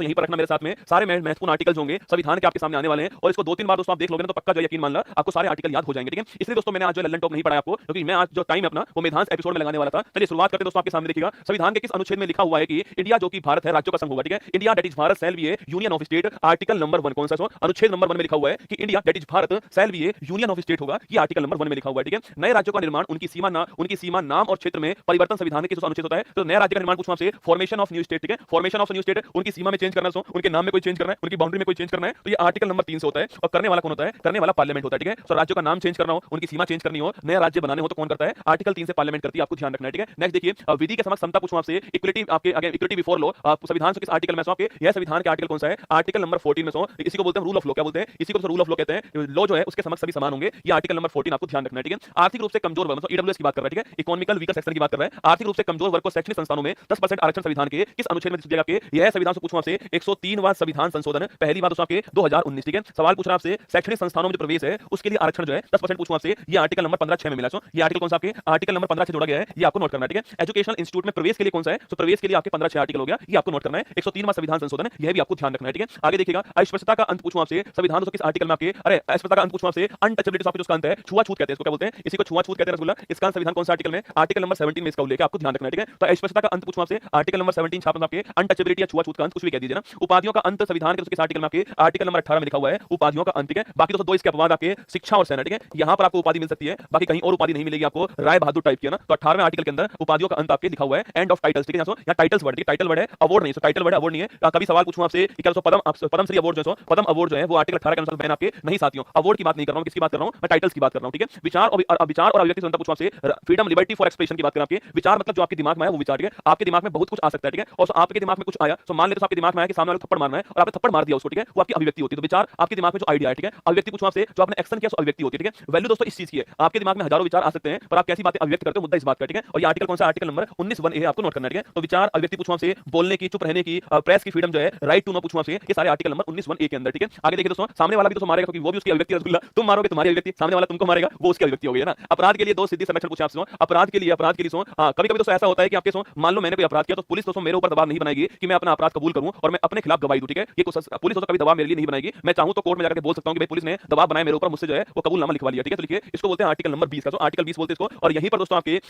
यहीं पर रखना मेरे साथ में, सारे महत्वपूर्ण आर्टिकल्स होंगे संविधान के आपके सामने आने वाले हैं, और इसको 2-3 बार दोस्तों आप देख लोगे ना तो पक्का जो यकीन मान ला आपको सारे आर्टिकल याद हो जाएंगे। ठीक है, इसलिए दोस्तों मैंने आज जो लल्लन टॉप नहीं पढ़ाया आपको, क्योंकि मैं आज जो टाइम है अपना वो मेधांस एपिसोड में लगाने वाला था। चलिए शुरुआत करते हैं दोस्तों। आपके सामने देखिएगा संविधान के किस अनुच्छेद में लिखा हुआ है कि इंडिया जो कि भारत है राज्यों का संघ होगा। ठीक है, India that is Bharat shall be A union of state, article number 1 कौन सा है? अनुच्छेद नंबर 1 में लिखा हुआ है कि India that is Bharat shall be A union of state होगा, ये आर्टिकल नंबर 1 में लिखा हुआ है। ठीक है, नए राज्यों का निर्माण, उनकी सीमा, नाम और क्षेत्र में परिवर्तन संविधान के किस अनुच्छेद होता है? तो नया राज्य का निर्माण पूछूं आपसे, फॉर्मेशन ऑफ न्यू स्टेट। ठीक है, फॉर्मेशन ऑफ न्यू स्टेट, उनकी सीमा में चेंज करना, उनके नाम में कोई चेंज करना है, उनकी बाउंड्री में कोई चेंज करना है, तो ये आर्टिकल नंबर 3 से होता है। और करने वाला कौन होता है? करने वाला पार्लियामेंट होता है। ठीक है, तो राज्यों का नाम चेंज करना हो, उनकी सीमा चेंज करनी हो, नया राज्य बनाने हो तो कौन करता है? आर्टिकल 3 से पार्लियामेंट करती है, आपको ध्यान रखना है। ठीक है, नेक्स्ट देखिए, विधि के समक्ष समता पूछूं आपसे, इक्विटी आपके आगे इक्विटी बिफोर लॉ, संविधान से किस आर्टिकल में आपके? यह संविधान के आर्टिकल कौन सा है? आर्टिकल नंबर 14 में इसी को बोलते हैं रूल ऑफ लॉ। क्या बोलते हैं? इसी को रूल ऑफ लॉ कहते हैं। लॉ जो है उसके समक्ष सभी समान होंगे, ये आर्टिकल नंबर 14 आपको ध्यान रखना है। ठीक है, आर्थिक रूप से कमजोर वर्ग, मतलब ईडब्ल्यूएस की बात कर रहा है। ठीक है, इकोनॉमिकल वीकर सेक्शन की बात कर रहा है। आर्थिक रूप से कमजोर वर्ग को शैक्षणिक संस्थानों में 10% आरक्षण संविधान के किस अनुच्छेद में दिया गया? यह संविधान से पूछूं आपसे 103वां संविधान संशोधन, पहली बार दोस्तों आपके 2019। ठीक है, सवाल पूछ रहा आपसे शैक्षणिक संस्थानों में जो प्रवेश है उसके लिए आरक्षण जो है 10% पूछूं आपसे, ये आर्टिकल नंबर 15(6) में मिला। ये आर्टिकल कौन सा? आपके आर्टिकल नंबर 15 से जोड़ा गया है, ये आपको नोट करना है। ठीक है, एजुकेशनल इंस्टीट्यूट में प्रवेश के लिए कौन सा है? तो प्रवेश के लिए आपके 15(6) आर्टिकल हो गया, ये आपको नोट करना है। 103वां संविधान संशोधन, यह भी आपको ध्यान रखना है। ठीक है, आगे देखिएगा, अस्पृश्यता का अंत पूछूं आपसे, संविधान दोस्तों किस आर्टिकल में आपके? अरे अस्पृश्यता का अंत पूछूं आपसे, अनटचेबिलिटी आपके जो अंत है, छुआछूत कहते हैं इसको। क्या बोलते हैं? इसी को छुआछूत कहते हैं रसगुल्ला। इसका संविधान कौन सा आर्टिकल में? आर्टिकल नंबर 17 में इसका उल्लेख है, आपको ध्यान रखना है। ठीक है, तो अस्पृश्यता का अंत पूछूं आपसे, आर्टिकल नंबर 17 छापना आपके, अनटचेबिलिटी या छुआछूत का अंत कुछ भी कह दीजिए ना। उपाधियों का अंत संविधान के किस आर्टिकल में आपके? आर्टिकल नंबर 18 में लिखा हुआ है उपाधियों का अंत। ठीक है, बाकी दोस्तों दो इसके अपवाद आपके शिक्षा और सेना। ठीक है, यहां पर आपको उपाधि मिल सकती है, बाकी कहीं और उपाधि नहीं मिलेगी आपको, राय बहादुर टाइप की है ना। तो 18वें आर्टिकल के अंदर उपाधियों का अंत आपके लिखा हुआ है, एंड ऑफ टाइटल्स। ठीक है, यहाँ टाइटल्स वर्ड, टाइटल वर्ड है, अवार्ड नहीं, टाइटल वर्ड अवार्ड नहीं है। कभी सवाल पूछूं आपसे कि क्या पद्मश्री अवार्ड जो है, पद्म अवार्ड जो है वो आर्टिकल 18 के अनुसार बैन आपके नहीं साथियों, अवार्ड की बात नहीं कर रहा हूं, किसकी बात कर रहा हूं? मैं टाइटल्स की बात कर रहा हूं। ठीक है, विचार और अभिव्यक्ति स्वतंत्रता पूछूं आपसे, फ्रीडम लिबर्टी फॉर एक्सप्रेशन की बात करें, आपके विचार मतलब जो आपके दिमाग में है वो विचार। ठीक है, आपके दिमाग में बहुत कुछ आ सकता है। ठीक है, और आपके दिमाग में कुछ आया तो मान लेते तो आपके दिमाग में आया कि सामने वाले को थप्पड़ मारना है और आपने थप्पड़ मार दिया उसको। ठीक है, वो आपकी अभिव्यक्ति होती है। तो विचार आपके दिमाग में जो आइडिया है। ठीक है, अभिव्यक्ति पूछूं आपसे, जो आपने एक्शन किया सो अभिव्यक्ति होती है। ठीक है, वैल्यू दोस्तों इस चीज की है, आपके दिमाग में हजारों विचार आ सकते हैं पर आप कैसी बातें अभिव्यक्त करते हो, मुद्दा इस बात का। ठीक है, और ये आर्टिकल कौन सा? आर्टिकल नंबर 19(1) है, आपको नोट करना है। ठीक है, तो विचार अभिव्यक्ति पूछूं आपसे, बोलने की, चुप रहने की, प्रेस की फ्रीडम जो है, राइट टू नो पूछूं आपसे, ये सारे आर्टिकल नंबर 19(1) के अंदर। ठीक है, आगे देखिए दोस्तों, सामने वाला भी दोस्तों मारेगा क्योंकि वो भी उसकी अभिव्यक्ति रसगुल्ला, तुम मारोगे तुम्हारी अभिव्यक्ति, सामने वाला तुमको मारेगा वो उसकी अभिव्यक्ति हो गई है ना। अपराध के लिए दो सिद्धि संरक्षण पूछे आपसे, अपराध के लिए कभी कभी दोस्तों ऐसा होता है कि आपके मान लो मैंने कोई अपराध किया तो पुलिस दोस्तों मेरे ऊपर दबाव नहीं बनाएगी कि मैं अपना अपराध कबूल करूं और मैं अपने खिलाफ गवाही दूं। ठीक है, ये पुलिस दोस्तों कभी दबाव मेरे लिए नहीं बनाएगी। मैं चाहूं तो कोर्ट में जाकर बोल सकता हूं कि भाई पुलिस ने दबाव बनाया मेरे ऊपर, मुझसे जो है वो कबूलनामा लिखवा लिया। ठीक है, तो लिखिए, इसको बोलते हैं आर्टिकल नंबर 20 का, तो आर्टिकल 20 बोलते हैं इसको। और यहीं पर दोस्तों आपके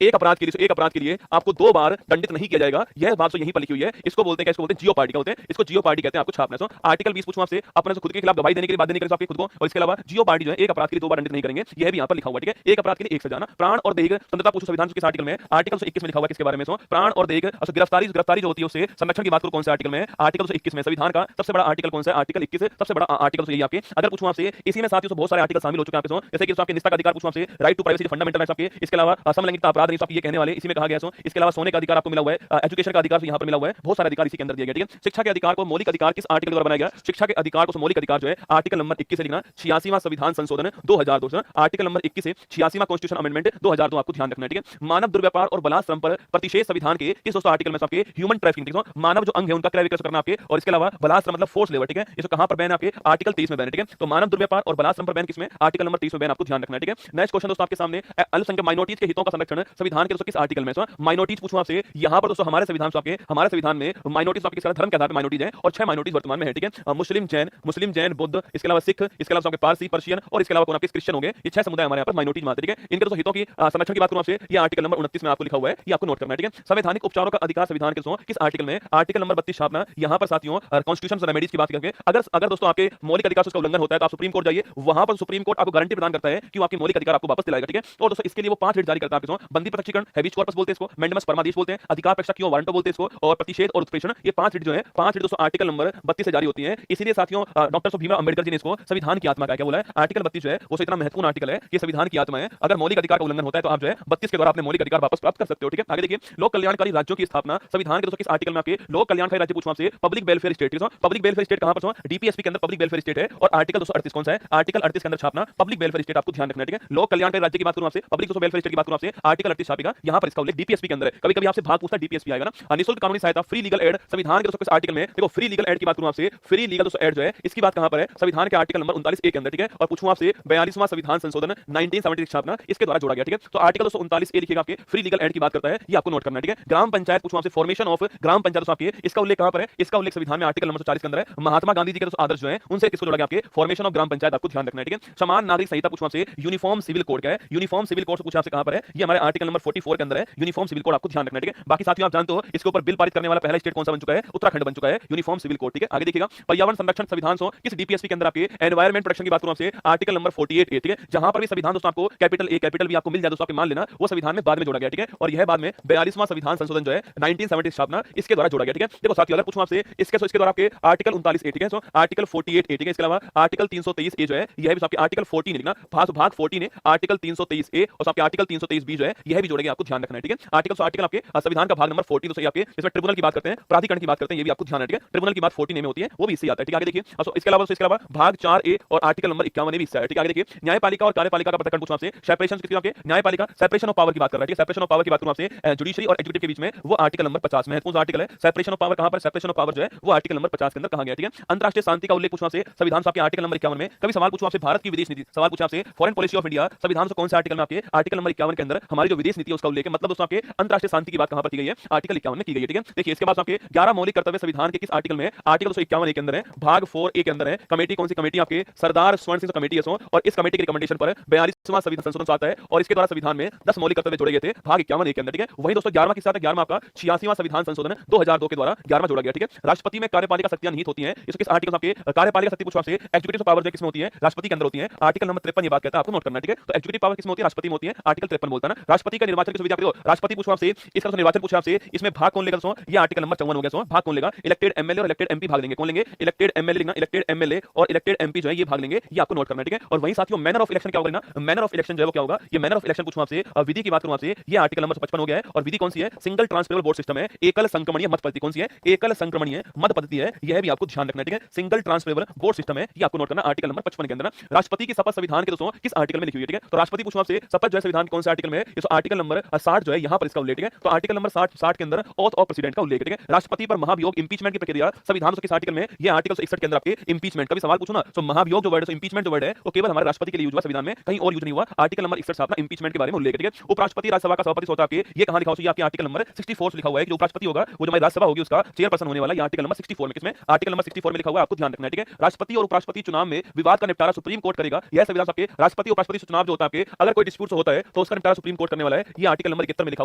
एक अपराध के लिए आपको 2 बार दंडित नहीं किया जाएगा, यह बात तो यहीं पर लिखी हुई है। इसको बोलते हैं क्या? इसको बोलते हैं जियो पार्टी का, होते हैं इसको जियो पार्टी कहते हैं, आपको छापना है। आर्टिकल 20 पूछूं आपसे, अपने से खुद के खिलाफ गवाही देने के लिए बात नहीं करें आपके खुद को, और इसके अलावा जियो पार्टी जो है एक अपराध के लिए 2 बार दंडित नहीं करेंगे, यह भी यहां पर लिखा हुआ है। ठीक है, एक अपराध के लिए एक सजा ना। प्राण और देह स्वतंत्रता पूछो संविधान किस आर्टिकल में? आर्टिकल 121 में लिखा हुआ है, किसके बारे में? प्राण और देह गिरफ्तारी जो होती है उससे संरक्षण की बात करो, कौन से आर्टिकल में? आर्टिकल 121 में। संविधान का सबसे बड़ा आर्टिकल कौन सा है? आर्टिकल 21 सबसे बड़ा आर्टिकल तो यही आपके। अगर पूछूं आपसे, इसी में साथियों बहुत सारे आर्टिकल शामिल हो चुके हैं आपके, जैसे कि आपके निष्ठा का अधिकार पूछूं आपसे, right to privacy fundamental rights आपके, इसके अलावा समलैंगिकता अपराध नहीं, ये कहने वाले इसी में कहा गया। इसके अलावा सोने का अधिकार आपको मिला हुआ है, एजुकेशन का अधिकार यहाँ पर मिला हुआ है, बहुत सारे अधिकार इसी के अंदर दिए गए। ठीक है, शिक्षा के अधिकार को मौलिक अधिकार किस आर्टिकल द्वारा बनाया गया? शिक्षा के अधिकार को मौलिक अधिकार जो है आर्टिकल नंबर 21 से लिखना। 86वां संविधान संशोधन 2002, आर्टिकल नंबर 21 से 86वां कॉन्स्टिट्यूशन अमेंडमेंट 2002 आपको ध्यान रखना है। ठीक है, मानव दुर्व्यापार और बलात्संग पर प्रतिषेध संविधान के किस दोस्तों आर्टिकल में? आपके ह्यूमन ट्रैफिकिंग, मानव जो अंग है उनका क्रय विक्रय करना आपके, और इसके अलावा बलात्संग मतलब फोर्स लेबर। ठीक है, इसको कहां पर बैन है? आपके आर्टिकल 23 में बैन है। ठीक है, तो मानव दुर्व्यापार और बलात्संग पर बैन किसमें? आर्टिकल नंबर 23 में बैन, आपको ध्यान रखना है। ठीक है, नेक्स्ट क्वेश्चन दोस्तों आपके सामने, अल्पसंख्यक माइनॉरिटीज के हितों का संरक्षण संविधान के दोस्तों किस आर्टिकल में? माइनॉरिटीज पूछूं आपसे, यहां पर दोस्तों हमारे संविधान में माइनॉरिटीज आपके धर्म के आधार पर माइनॉरिटीज हैं और 6 माइनॉरिटीज वर्तमान में है। ठीक है, मुस्लिम जैन बुद्ध, इसके अलावा सिख, इसके अलावा पारसी पर्शियन, और इसके अलावा कौन आपके क्रिश्चियन होंगे। ये 6 समुदाय हमारे यहाँ पर माइनॉरिटीज में आते हैं। ठीक है, इनके दोस्तों हितों की संरक्षण की बात करूं आपसे, ये आर्टिकल नंबर 29 में आपको लिखा हुआ है, ये आपको नोट करना है। ठीक है, संवैधानिक उपचारों का अधिकार संविधान के किस आर्टिकल में? Article number 32 छापना। यहाँ पर साथियों कॉन्स्टिट्यूशन रेमेडीज की बात करके, अगर दोस्तों आपके मौलिक अधिकार से उसका उल्लंघन होता है तो आप सुप्रीम कोर्ट जाइए, वहां पर सुप्रीम कोर्ट आपको गारंटी प्रदान करता है कि आपके मौलिक अधिकार आपको वापस दिलाएगा। ठीक है, और दोस्तों इसके लिए वो 5 रिट जारी करता है आपके, बंदी प्रकटीकरण, हैबीज कॉर्पस बोलते हैं इसको, मैंडेमस परमादेश बोलते हैं, अधिकार परीक्षा क्यों वारंटो बोलते हैं इसको, और प्रतिषेध और उत्प्रेषण, ये 5 रिट जो है 5 रिट दोस्तों आर्टिकल नंबर 32 से जारी होती है। इसीलिए साथियों डॉक्टर भीमराव अंबेडकर जी ने इसको संविधान की आत्मा का क्या बोला है? आर्टिकल 32 जो है वो इतना महत्वपूर्ण आर्टिकल है कि संविधान की आत्मा है। अगर मौलिक अधिकार का उल्लंघन होता है तो आप जो है 32 के द्वारा अपने मौलिक अधिकार वापस प्राप्त कर सकते हो। ठीक है, आगे देखिए, लोक कल्याणकारी राज्यों की स्थापना संविधान के दोस्तों किस आर्टिकल में? आपके लोक कल्याणकारी राज्य पूछूं आपसे, public welfare state. Public welfare state कहां पर? डीपीएसपी के अंदर पब्लिक वेलफेयर स्टेट है, और आर्टिकल 238 कौन सा है? आर्टिकल 38 के अंदर छापना पब्लिक वेलफेयर स्टेट, आपको ध्यान रखना है। ठीक है, लोक कल्याणकारी राज्य की बात करूं आपसे, पब्लिक वेलफेयर स्टेट की बात करूं आपसे, आर्टिकल 38 छापेगा, यहां पर इसका उल्लेख डीपीएसपी के अंदर है। कभी कभी आपसे भाग पूछता है, डीपीएसपी आएगा ना। निःशुल्क कानूनी सहायता, फ्री लीगल एड, संविधान के दोस्तों किस आर्टिकल में? देखो फ्री लीगल एड की बात करूं आपसे, फ्री लीगल दोस्तों एड जो है इसकी बात कहां पर है? संविधान के आर्टिकल नंबर 39 ए के अंदर। ठीक है, और पूछूं आपसे 42वां संविधान संशोधन 1976 छापना, इसके द्वारा जोड़ा गया। ठीक है, तो आर्टिकल 239 ए लिखिएगा, आपके फ्री लीगल एड की बात करता है, ये आपको नोट करना है। ठीक है, ग्राम पंचायत पूछूं आपसे, फॉर्मेशन ऑफ ग्राम पंचायत आपके, इसका उल्लेख कहां कहां पर है, इसका उल्लेख संविधान में आर्टिकल नंबर 140 के अंदर है। महात्मा गांधी जी के दोस्तों आदर्श जो है उनसे किसको जोड़ा गया, आपके फॉर्मेशन ऑफ ग्राम पंचायत, आपको ध्यान रखना है, ठीक है। समान नागरिक संहिता पूछा आपसे, यूनिफॉर्म सिविल कोड क्या है, यूनिफॉर्म सिविल कोड से पूछा आपसे कहां पर है, ये हमारे आर्टिकल नंबर 44 के अंदर है, यूनिफॉर्म सिविल कोड, आपको ध्यान रखना है, ठीक है। बाकी साथियों आप जानते हो इसके ऊपर बिल पारित करने वाला पहला स्टेट कौन सा बन चुका है, उत्तराखंड बन चुका है, यूनिफॉर्म सिविल कोड, ठीक है। आगे देखिएगा, पर्यावरण संरक्षण संविधान सो किस डीपीएसपी के अंदर आपके एनवायरमेंट प्रोटेक्शन की बात करूं आपसे, आर्टिकल नंबर 48 ए, ठीक है। जहां पर भी संविधान दोस्तों आपको कैपिटल ए कैपिटल बी आपको मिल जाए दोस्तों, आपके मान लेना वो संविधान में बाद में जोड़ा गया, ठीक है। और यह बाद में 42वां संविधान संशोधन जो है 1970 स्थापना इसके द्वारा जोड़ा गया, ठीक है। देखो साथियों अगर पूछूं आपसे इसके द्वारा आपके आर्टिकल 39 ए, ठीक है, सो आर्टिकल 48 ए, ठीक है। इसके अलावा आर्टिकल 323 ए जो है यह भी आपके आर्टिकल 14 लिखना, भाग 14 है आर्टिकल 323 ए और आपके आर्टिकल 323 बी जो है यह भी जोड़ेंगे, आपको ध्यान रखना है, ठीक है। आर्टिकल आपके संविधान का भाग नंबर 14 दोस्तों आपके इसमें ट्रिब्यूनल की बात करते हैं, प्राधिकरण की बात करते हैं, ये भी आपको ध्यान है, ठीक है। ट्रिब्यूनल की बात 14 ए में होती है, वो भी इससे आता है, ठीक है। आगे देखिए इसके अलावा भाग 4 ए और आर्टिकल नंबर 51 ए भी इससे है, ठीक है। आगे देखिए न्यायपालिका और कार्यपालिका का पृथक्करण पूछा आपसे, सेपरेशन किसकी आपके न्यायपालिका सेपरेशन ऑफ पावर की बात कर रहा है, ठीक है। सेपरेशन ऑफ पावर की बात करूं आपसे जुडिशरी और एग्जीक्यूटिव के बीच में, वो आर्टिकल नंबर 50 में है, कौन सा आर्टिकल है, सेपरेशन ऑफ पावर, कहां पर सेपरेशन ऑफ पावर जो है वो आर्टिकल नंबर 50 के अंदर कहा गया, ठीक है। अंतरराष्ट्रीय शांति का उल्लेख पूछा आपसे संविधान आपके आर्टिकल नंबर 51 में। कभी सवाल पूछा आपसे भारत की विदेश नीति, सवाल पूछा आपसे फॉरेन पॉलिसी ऑफ इंडिया, संविधान से कौन से आर्टिकल में आपके आर्टिकल नंबर 51 के अंदर हमारी जो विदेश नीति है उसका उल्लेख है, मतलब दोस्तों आपके अंतरराष्ट्रीय शांति की बात कहां पर की गई है, आर्टिकल 51 में की गई है, ठीक है। देखिए इसके बाद आपके 11 मौलिक कर्तव्य संविधान के किस आर्टिकल में, आर्टिकल 251 ए के अंदर है, भाग 4 ए के अंदर है। कमेटी कौन सी कमेटी, आपके सरदार स्वर्ण सिंह कमेटी है सो, और इस कमेटी के रिकमेंडेशन पर 42वां संविधान संशोधन आता है और इसके द्वारा संविधान में 10 मौलिक कर्तव्य जोड़े गए थे, भाग 51 ए के अंदर, ठीक है। वहीं दोस्तों 11वां किसका था, 11वां आपका 86वां संविधान संशोधन 2002 के द्वारा 11वां जोड़ा गया, ठीक है। राष्ट्रपति में कार्यपालिका शक्तियां निहित होती हैं, इसके किस आर्टिकल आपके कार्यपालिका शक्ति पूछा आपसे, एग्जीक्यूटिव पावर जो किसमें होती है, राष्ट्रपति के अंदर होती है, आर्टिकल नंबर 53 ये बात कहता है, आपको नोट करना है, ठीक है। तो एग्जीक्यूटिव पावर किसमें होती है, राष्ट्रपति में होती है, आर्टिकल 53 बोलता है ना। राष्ट्रपति का निर्वाचन की सुविधा देखो, राष्ट्रपति पूछा आपसे, इसका निर्वाचन पूछा आपसे, इसमें भाग कौन लेगा, ये आर्टिकल नंबर 54 हो गया, भाग कौन लेगा, इलेक्टेड एमएलए और इलेक्टेड एमपी भाग लेंगे, कौन लेंगे, इलेक्टेड एमएलए लिखना, इलेक्टेड एमएलए और इलेक्टेड एमपी जो है ये भाग लेंगे, ये आपको नोट करना है, ठीक है। और वहीं साथियों मैनर ऑफ इलेक्शन क्या होगा ना, मैनर ऑफ इलेक्शन जो है वो क्या होगा, ये मैनर ऑफ इलेक्शन पूछूं आपसे, विधि की बात करूं आपसे, ये आर्टिकल नंबर 55 हो गया है। और विधि कौन सी है, सिंगल ट्रांसफरेबल वोट सिस्टम है, एकल संक्रमणीय मत पद्धति, कौन सी है, एकल संक्रमणीय मत पद्धति है, यह भी आपको ध्यान रखना है, ठीक है। सिंगल ट्रांसफरेबल वोट सिस्टम है, ये आपको नोट करना आर्टिकल नंबर 55 के अंदर। राष्ट्रपति की शपथ संविधान के दोस्तों किस आर्टिकल में लिखी हुई है, ठीक है। तो राष्ट्रपति पूछूं आपसे शपथ जो है संविधान कौन से आर्टिकल में है, ये आर्टिकल नंबर 60 जो है यहां पर इसका उल्लेख है। तो आर्टिकल नंबर 60 के अंदर ऑथ ऑफ प्रेसिडेंट का उल्लेख है, ठीक है। राष्ट्रपति पर महाभियोग इंपीचमेंट की प्रक्रिया संविधान किस आर्टिकल में, ये आर्टिकल 61 के अंदर आपके इंपीचमेंट का भी सवाल पूछो ना, तो महाभियोग जो वर्ड है, इंपीचमेंट जो वर्ड है वो केवल हमारे राष्ट्रपति के लिए यूज हुआ, संविधान में कहीं और यूज नहीं हुआ। आर्टिकल नंबर 61 अपना इंपीचमेंट के बारे में उल्लेख है, ठीक है। उपराष्ट्रपति राज्यसभा का सभापति होता है, ये कहां लिखा हुआ है, आपके आर्टिकल नंबर 64 लिखा हुआ है कि उपराष्ट्रपति होगा वो जो हमारी राज्यसभा होगी उसका चेयरपर्सन होने वाला, ये आर्टिकल नंबर 64 में, किसमें, आर्टिकल नंबर 64 में लिखा हुआ है, आपको ध्यान रखना है, ठीक है। राष्ट्रपति और उपराष्ट्रपति चुनाव में विवाद का निपटारा सुप्रीम कोर्ट करेगा, यह संविधान आपके राष्ट्रपति उपराष्ट्रपति चुनाव जो होता है आपके अगर कोई डिस्प्यूट होता है तो उसका निपटारा सुप्रीम कोर्ट करने वाला है, ये आर्टिकल नंबर 71 में लिखा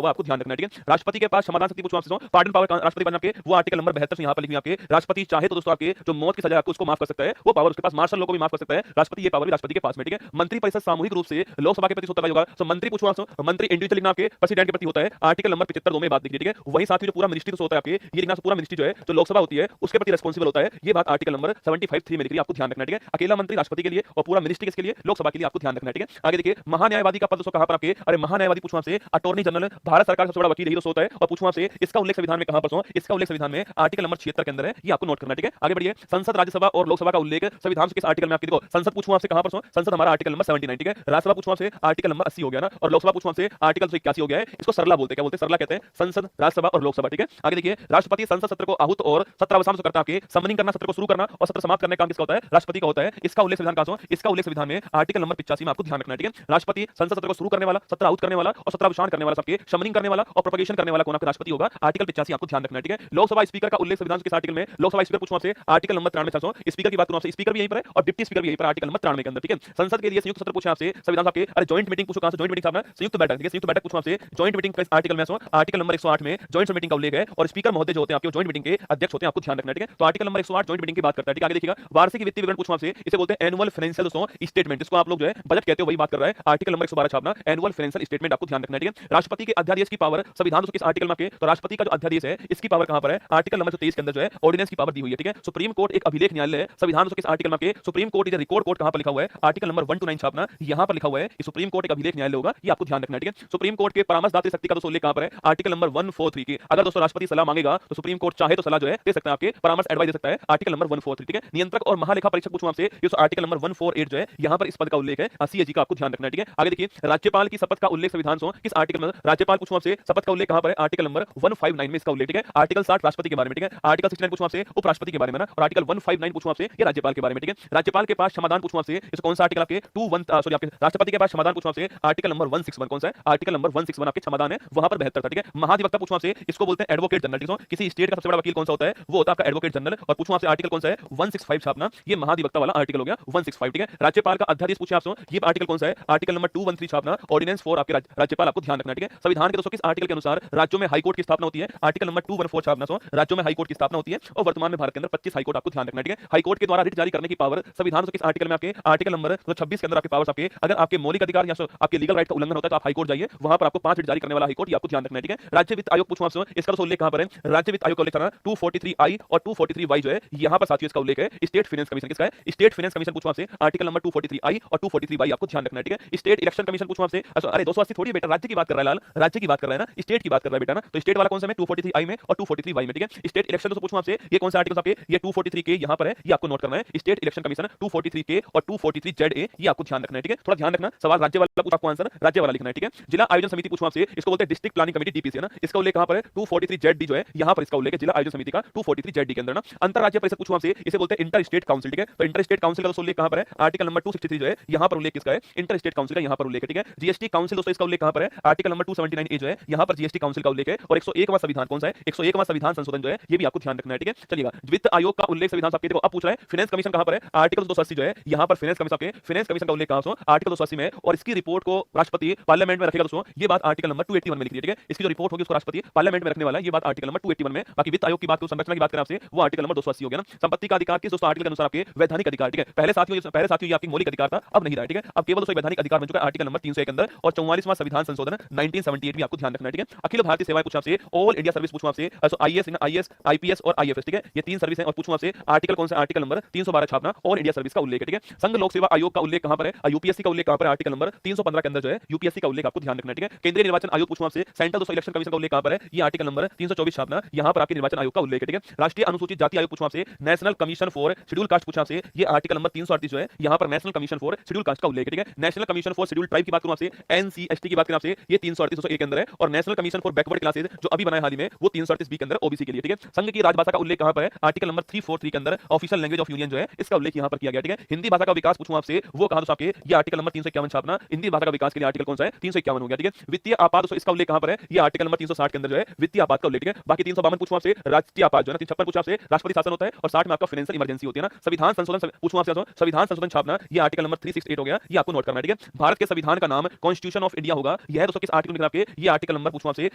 हुआ है, आपको ध्यान रखना है, ठीक है। राष्ट्रपति के पास क्षमादान शक्ति पूछो आपसे, पार्डन पावर राष्ट्रपति बनने के वो आर्टिकल नंबर 72 यहां पर लिखी है आपके। राष्ट्रपति चाहे तो दोस्तों आपके जो मौत की सजा आपको उसको माफ कर सकता है, वो पावर उसके पास, मार्शल लॉ को भी माफ कर सकता है राष्ट्रपति, ये पावर भी राष्ट्रपति के पास में, ठीक है। मंत्री परिषद सामूहिक रूप से लोकसभा के प्रति होता होगा, तो मंत्री पूछो आपसे, मंत्री इंडिविजुअल लिखना आपके प्रेसिडेंट के प्रति होता है, आर्टिकल नंबर 75 में बात लिखी है, ठीक है। वही साथ ही जो पूरा मिनिस्ट्री होता है आपके, ये लिखना पूरा मिनिस्ट्री जो है जो लोकसभा होती है उसके प्रति रिस्पांसिबल होता है, ये बात आर्टिकल नंबर 75(3) में लिखी है, आपको ध्यान रखना है, ठीक है। अकेला मंत्री राष्ट्रपति के लिए और पूरा मिनिस्ट्री किसके लिए, लोकसभा के लिए, आपको ध्यान रखना है, ठीक है। आगे देखिए महान्यायवादी का पद दोस्तों कहां पर आपके, अरे महान्यायवादी पूछो आपसे, अटॉर्नी जनरल भारत सरकार का सबसे बड़ा वकील यही दोस्तों होता है, और पूछो आपसे इसका उल्लेख संविधान में कहां पर, इसका उल्लेख संविधान में आर्टिकल नंबर 76 के अंदर है, ये आपको नोट करना है, ठीक है। आगे बढ़िए संसद राज्यसभा और लोकसभा का उल्लेख संविधान के किस आर्टिकल में आपके, देखो संसद पूछो आपसे कहां पर, संसद हमारा आर्टिकल नंबर 79, ठीक है। राज्यसभा पूछो आपसे आर्टिकल नंबर 80 हो गया ना, और लोकसभा पूछो आपसे आर्टिकल 81 हो गया है, इसको सरला बोलते हैं, क्या बोलते हैं, सरला कहते हैं, संसद राज्यसभा और लोकसभा, ठीक है। आगे देखिए राष्ट्रपति संसद सत्र को आहूत और सत्रावसान करता है, समनिंग करना, सत्र को शुरू करना और सत्र समाप्त करने का काम किसका होता है, राष्ट्रपति का होता है। इसका उल्लेख संविधान कहां, इसका उल्लेख संविधान में आर्टिकल नंबर 85 में, आपको ध्यान रखना है, ठीक है। राष्ट्रपति संसद सत्र को शुरू करने वाला, सत्र आहूत करने वाला और सत्रावसान करने वाला, सबके समनिंग करने वाला और प्रोपगेशन करने वाला कौन आपका राष्ट्रपति होगा, आर्टिकल 85 आपको ध्यान रखना है, ठीक है। लोकसभा स्पीकर का उल्लेख संविधान के आर्टिकल में, लोकसभा स्पीकर पूछो आपसे आर्टिकल नंबर 93, स्पीकर की बात करूं आपसे, स्पीकर भी यहीं पर है और डिप्टी स्पीकर भी यहीं पर आर्टिकल नंबर 93 के अंदर, ठीक है। संसद के लिए संयुक्त सत्र पूछे आपसे संविधान आपके, अरे जॉइंट मीटिंग पूछो कहां से, जॉइंट मीटिंग था संयुक्त बैठक, ठीक है। संयुक्त बैठक पूछो आपसे जॉइंट मीटिंग का आर्टिकल में, आर्टिकल नंबर 108 में जॉइंट मीटिंग का उल्लेख है और स्पीकर महोदय जो होते हैं आपके जॉइंट मीटिंग के अध्यक्ष होते हैं, आपको ध्यान रखना है, ठीक है। तो आर्टिकल नंबर 108 जॉइंट मीटिंग की बात करता है, ठीक है। आगे देखिएगा वार्षिक वित्तीय विवरण पूछो आपसे, इसे बोलते हैं एनुअल फाइनेंशियल दोस्तों स्टेटमेंट, इसको आप लोग जो है बजट कहते हो, वही बात कर रहा है, आर्टिकल नंबर 112 छापना, एनुअल फाइनेंशियल स्टेटमेंट, आपको ध्यान रखना है, ठीक है। राष्ट्रपति के अध्यादेश की पावर संविधान दोस्तों किस आर्टिकल में आपके, तो राष्ट्रपति का जो अध्यादेश है इसकी पावर कहां पर है, आर्टिकल नंबर 23 के अंदर जो है ऑर्डिनेंस की पावर दी हुई है, ठीक है। सुप्रीम कोर्ट एक अभिलेख न्यायालय है, संविधान दोस्तों किस आर्टिकल में आपके, supreme court is record court कहां पर लिखा हुआ है, आर्टिकल नंबर 129 छापना, यहां पर लिखा हुआ है कि सुप्रीम कोर्ट एक अभिलेख न्यायालय होगा, ये आपको ध्यान रखना है, ठीक है। सुप्रीम कोर्ट के परामर्शदात्री शक्ति का दोस्तों उल्लेख कहां पर है, आर्टिकल नंबर 143 की, अगर दोस्तों राष्ट्रपति सलाह मांगेगा तो सुप्रीम कोर्ट चाहे तो सलाह जो है दे सकता है, आपके परामर्श एडवाइस दे सकता है, आर्टिकल नंबर 143, ठीक है। नियंत्रक और महालेखा परीक्षक पूछूं आपसे, ये आर्टिकल नंबर 148 जो है यहां पर इस पद का उल्लेख है, सीएजी का, आपको ध्यान रखना है, ठीक है। आगे देखिए राज्यपाल की शपथ का उल्लेख संविधान किस आर्टिकल में, राज्यपाल पूछूं आपसे शपथ का उल्लेख कहां पर है, आर्टिकल नंबर 159 में इसका उल्लेख, ठीक है। आर्टिकल 60 राष्ट्रपति के बारे में, ठीक है। आर्टिकल 69 पूछूं आपसे उपराष्ट्रपति के बारे में ना, और आर्टिकल 159 पूछूं आपसे ये राज्यपाल के बारे में, ठीक है। राज्यपाल के पास क्षमादान पूछूं आपसे, इस कौन सा आर्टिकल आपके 21 सॉरी आपके राष्ट्रपति के पास क्षमादान पूछूं आपसे, आर्टिकल नंबर 161 कौन सा है, आर्टिकल नंबर 161 आपके क्षमादान है वहां पर 72 था, ठीक है। महाधिवक्ता पूछूं आपसे, इसको बोलते हैं एडवोकेट जनरल, ठीक है। किसी स्टेट का सबसे बड़ा वकील कौन सा होता है, वो होता है आपका एडवोकेट जनरल। और पूछूं आपसे आर्टिकल कौन सा है, 165 छापना, ये महाधिवक्ता वाला आर्टिकल हो गया 165, ठीक है। राज्यपाल का अध्यादेश पूछे आपसे, ये आर्टिकल कौन सा है, आर्टिकल नंबर 213 छापना, ऑर्डिनेंस 4 आपके राज्यपाल आपको ध्यान रखना, ठीक है। संविधान के दोस्तों किस आर्टिकल के अनुसार राज्यों में हाईकोर्ट की स्थापना होती है, आर्टिकल नंबर 214 छापना, राज्यों में हाईकोर्ट की स्थापना होती है। और वर्तमान में भारत के अंदर 25 हाईकोर्ट आपको ध्यान रखना, ठीक है। हाईकोर्ट के द्वारा रिट जारी करने की पावर संविधान किस आर्टिकल में आपके, आर्टिकल नंबर 26 के अंदर आपके पावर्स आपके, अगर आपके मौलिक अधिकार या आपके लीगल राइट का उल्लंघन होता है तो आप हाईकोर्ट जाइए, वहां पर आपको 5 रिट जारी करने वाला हाईकोर्ट, ये आपको ध्यान रखना है, ठीक है। राज्य वित्त आयोग पूछूं आपसे, इसका उल्लेख कहां पर है, राज्य वित्त आयोग का उल्लेख करना 243I और 243Y जो है, यहां पर साथियों इसका उल्लेख है स्टेट फाइनेंस कमीशन किसका है, स्टेट फाइनेंस कमीशन पूछूं आपसे, आर्टिकल नंबर 243I और 243Y आपको ध्यान रखना है, ठीक है। स्टेट इलेक्शन कमीशन पूछूं आपसे, अरे 280 थोड़ी बेटा, राज्य की बात कर रहा है लाल, राज्य की बात कर रहा है ना, स्टेट की बात कर रहा है बेटा ना, तो स्टेट वाला कौन सा है 243I में और 243Y में, ठीक है। स्टेट इलेक्शन तो पूछूं आपसे, ये कौन सा आर्टिकल आपके, ये 243K यहां पर है, ये आपको नोट करना है, स्टेट इलेक्शन कमीशन 243K और 243ZA, ये आपको ध्यान रखना है, ठीक है। थोड़ा ध्यान रखना, सवाल राज्य वाला पूछा, आपको आंसर राज्य वाला लिखना है, ठीक है। जिला आयोजन समिति पूछूं आपसे, इसको बोलते हैं डिस्ट्रिक्ट प्लानिंग कमेटी डीपीसी, है ना, इसका उल्लेख कहां पर है, 243ZD जो है, यहां पर इसका उल्लेख है जिला आयोजन समिति का 243ZD के अंदर ना। अंतरराज्य परिषद पूछूं आपसे, इसे बोलते हैं इंटर स्टेट काउंसिल, ठीक है। तो इंटर स्टेट काउंसिल का तो उल्लेख कहां पर है, आर्टिकल नंबर 263 जो है, यहां पर उल्लेख किसका है, इंटर स्टेट काउंसिल का यहां पर उल्लेख है, ठीक है। जीएसटी काउंसिल दोस्तों इसका उल्लेख कहां पर है, आर्टिकल नंबर 279A जो है, यहां पर जीएसटी काउंसिल का उल्लेख है। और 101वां संविधान कौन सा है, 101वां संविधान संशोधन जो है, ये भी आपको ध्यान रखना है, ठीक है। चलिएगा, वित्त आयोग का उल्लेख संविधान आपके, देखो अब पूछ रहा है फाइनेंस कमीशन कहां पर है, आर्टिकल 280 जो है, यहां पर फाइनेंस कमीशन आपके, फाइनेंस कमीशन का उल्लेख कहां से, आर्टिकल 280 में, और इसकी रिपोर्ट को राष्ट्रपति पार्लियामेंट में रखेगा दोस्तों, ये बात आर्टिकल नंबर 281 में लिखी है, ठीक है। इसकी जो रिपोर्ट होगी उसको राष्ट्रपति पार्लियामेंट में रखने वाला है, ये बात आर्टिकल नंबर 281 में। बाकी वित्त आयोग की बात, संरचना की बात करें आपसे, वो आर्टिकल नंबर 280 हो गया ना। संपत्ति का अधिकार किस दोस्तों आर्टिकल के अनुसार आपके, वैधानिक अधिकार, ठीक है। पहले साथियों ये आपकी मौलिक अधिकार था, अब नहीं रहा, ठीक है। अब केवल दोस्तों वैधानिक अधिकार बन चुका है आर्टिकल नंबर 301 के अंदर। और 44वां संविधान संशोधन 1978 भी आपको ध्यान रखना है, ठीक है। अखिल भारतीय सेवाएं पूछा आपसे, ऑल इंडिया सर्विस पूछूं आपसे, आईएएस, आईपीएस और आईएफएस, ठीक है, ये 3 सर्विस है। और पूछूं आपसे आर्टिकल कौन सा, आर्टिकल नंबर 312 छापना, ऑल इंडिया सर्विस का उल्लेख है, ठीक है। संघ लोक सेवा आयोग का उल्लेख कहां पर है, यूपीएससी का उल्लेख कहां पर है, आर्टिकल नंबर 315 के अंदर जो है, यूपीएससी का उल्लेख आपको ध्यान रखना है, ठीक है। केंद्रीय निर्वाचन आयोग पूछूं आपसे, सेंट्रल दोस्तों इलेक्शन कमीशन का उल्लेख कहां पर है, ये आर्टिकल नंबर 324 छापना, यहां पर आपके निर्वाचन आयोग का उल्लेख है, ठीक है। राष्ट्रीय अनुसूचित जाति आयोग पूछूं आपसे, national commission for schedule caste पूछा आपसे, ये आर्टिकल नंबर 338 जो है, यहां पर national commission for schedule caste का उल्लेख है, ठीक है। National commission for schedule tribe की बात करूं आपसे, एनसीएसटी की बात करें आपसे, ये 338 के अंदर है। और national commission for backward classes जो अभी बना है हाल ही में, वो 338 बी के अंदर ओबीसी के लिए, ठीक है। संघ की राजभाषा का उल्लेख कहां पर है, आर्टिकल नंबर 343 के अंदर ऑफिशियल लैंग्वेज ऑफ यूनियन जो है, इसका उल्लेख यहां पर किया गया, ठीक है। हिंदी भाषा का विकास पूछूं आपसे, वो कहां दोस्तों आपके, ये आर्टिकल नंबर 351 छापना, हिंदी भाषा का विकास के लिए आर्टिकल कौन सा है, 351 हो गया, ठीक है। वित्तीय आपात दोस्तों इसका उल्लेख कहां पर है, ये आर्टिकल नंबर 360 के अंदर जो है, वित्तीय आपात का उल्लेख, ठीक है। बाकी 352 पूछूं आपसे, राष्ट्रीय आपात जो है ना, 356 पूछूं आपसे, राष्ट्रपति शासन होता है। और 60 में आपका फाइनेंशियल इमरजेंसी होती है ना। संविधान संशोधन पूछूं आपसे, संविधान संशोधन छापना, ये आर्टिकल नंबर 368 हो गया, ये आपको नोट करना है, ठीक है। भारत के संविधान का नाम कॉन्स्टिट्यूशन ऑफ इंडिया होगा, यह है दोस्तों किस आर्टिकल में लिख रहा है आपके, ये आर्टिकल नंबर पूछूं आपसे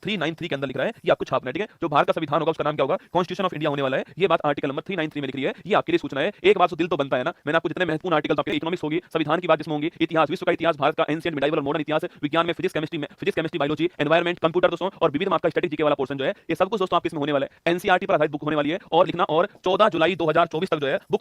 393 के अंदर लिख रहा है, ये आपको छापना है, ठीक है। जो भारत का संविधान होगा उसका नाम क्या होगा, कॉन्स्टिट्यूशन ऑफ इंडिया होने वाला है, ये बात आर्टिकल नंबर 393 में लिख रही है, ये आपके लिए सूचना है। एक बात तो दिल तो बनता है ना, मैंने आपको जितने महत्वपूर्ण आर्टिकल आपके इकोनॉमिक्स होगी, संविधान की बात जिसमें होगी, इतिहास, विश्व का इतिहास, भारत का एंशिएंट, मिडाइवल और मॉडर्न इतिहास, विज्ञान में physics chemistry biology, environment, computer दोस्तों, और विविध आपका स्टैटिक जीके वाला पोर्शन जो है, ये सब कुछ दोस्तों आपके इसमें होने वाला है। एनसीईआरटी पर आधारित बुक होने वाली है, और लिखना, और 14 जुलाई 2024 तक जो है बुक